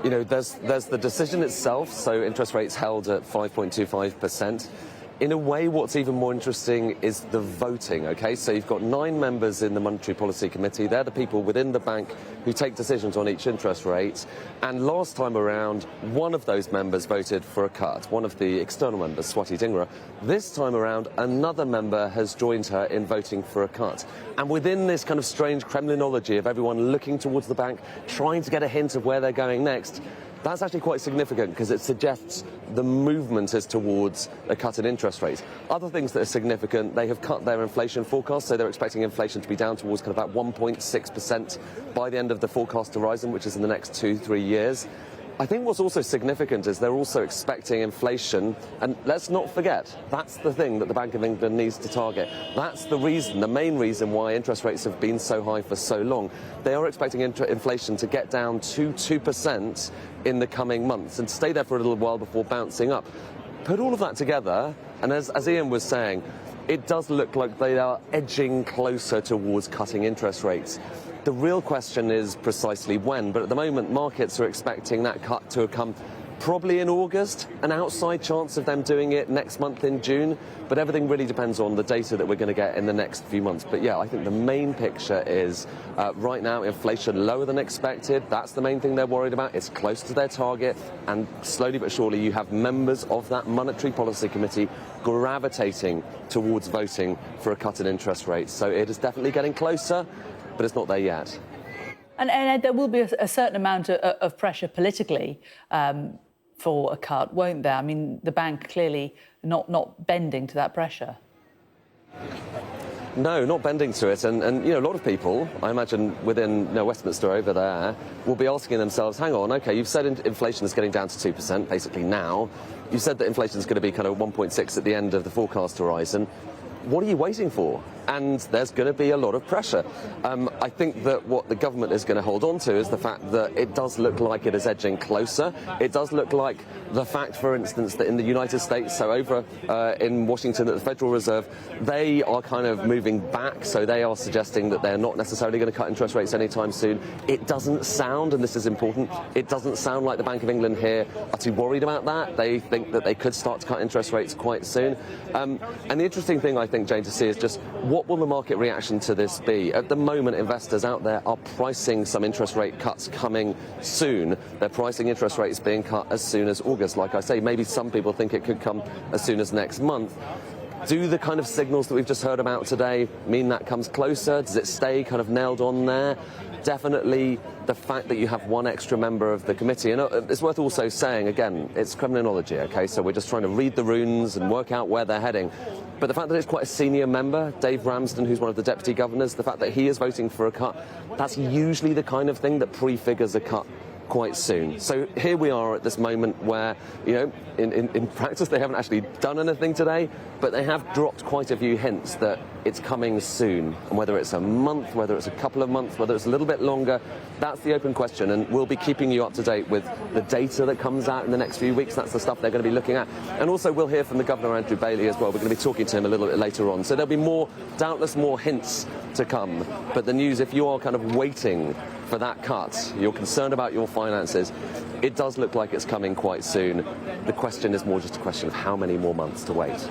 You know, there's the decision itself, so interest rates held at 5.25%. In a way, what's even more interesting is the voting, okay? So you've got 9 members in the Monetary Policy Committee. They're the people within the bank who take decisions on each interest rate. And last time around, one of those members voted for a cut, one of the external members, Swati Dhingra. This time around, another member has joined her in voting for a cut. And within this kind of strange Kremlinology of everyone looking towards the bank, trying to get a hint of where they're going next, that's actually quite significant because it suggests the movement is towards a cut in interest rates. Other things that are significant, they have cut their inflation forecast, so they're expecting inflation to be down towards kind of about 1.6% by the end of the forecast horizon, which is in the next 2-3 years. I think what's also significant is they're also expecting inflation, and let's not forget, that's the thing that the Bank of England needs to target. That's the reason, the main reason why interest rates have been so high for so long. They are expecting inflation to get down to 2% in the coming months and stay there for a little while before bouncing up. Put all of that together, and as Ian was saying, it does look like they are edging closer towards cutting interest rates. The real question is precisely when, but at the moment markets are expecting that cut to come probably in August, an outside chance of them doing it next month in June, but everything really depends on the data that we're going to get in the next few months. But yeah, I think the main picture is right now inflation lower than expected. That's the main thing they're worried about. It's close to their target, and slowly but surely you have members of that Monetary Policy Committee gravitating towards voting for a cut in interest rates. So it is definitely getting closer, but it's not there yet. And there will be a certain amount of pressure politically for a cut, won't there? I mean, the bank clearly not bending to that pressure. No, not bending to it. And you know, a lot of people, I imagine within Westminster over there, will be asking themselves, hang on, OK, you've said inflation is getting down to 2% basically now. You said that inflation is going to be kind of 1.6 at the end of the forecast horizon. What are you waiting for? And there's going to be a lot of pressure. I think that what the government is going to hold on to is the fact that it does look like it is edging closer. It does look like the fact, for instance, that in the United States, so over in Washington at the Federal Reserve, they are kind of moving back. So they are suggesting that they're not necessarily going to cut interest rates anytime soon. It doesn't sound, and this is important, it doesn't sound like the Bank of England here are too worried about that. They think that they could start to cut interest rates quite soon. And the interesting thing, I think, Jane, to see is just what will the market reaction to this be? At the moment, investors out there are pricing some interest rate cuts coming soon. They're pricing interest rates being cut as soon as August. Like I say, maybe some people think it could come as soon as next month. Do the kind of signals that we've just heard about today mean that comes closer? Does it stay kind of nailed on there? Definitely the fact that you have one extra member of the committee, and it's worth also saying, again, it's Kremlinology, okay, so we're just trying to read the runes and work out where they're heading. But the fact that it's quite a senior member, Dave Ramsden, who's one of the deputy governors, the fact that he is voting for a cut, that's usually the kind of thing that prefigures a cut quite soon. So here we are at this moment where, you know, in practice they haven't actually done anything today, but they have dropped quite a few hints that it's coming soon. And whether it's a month, whether it's a couple of months, whether it's a little bit longer, that's the open question. And we'll be keeping you up to date with the data that comes out in the next few weeks. That's the stuff they're going to be looking at. And also we'll hear from the Governor, Andrew Bailey, as well. We're going to be talking to him a little bit later on. So there'll be more, doubtless more hints to come. But the news, if you are kind of waiting for that cut, you're concerned about your finances, it does look like it's coming quite soon. The question is more just a question of how many more months to wait.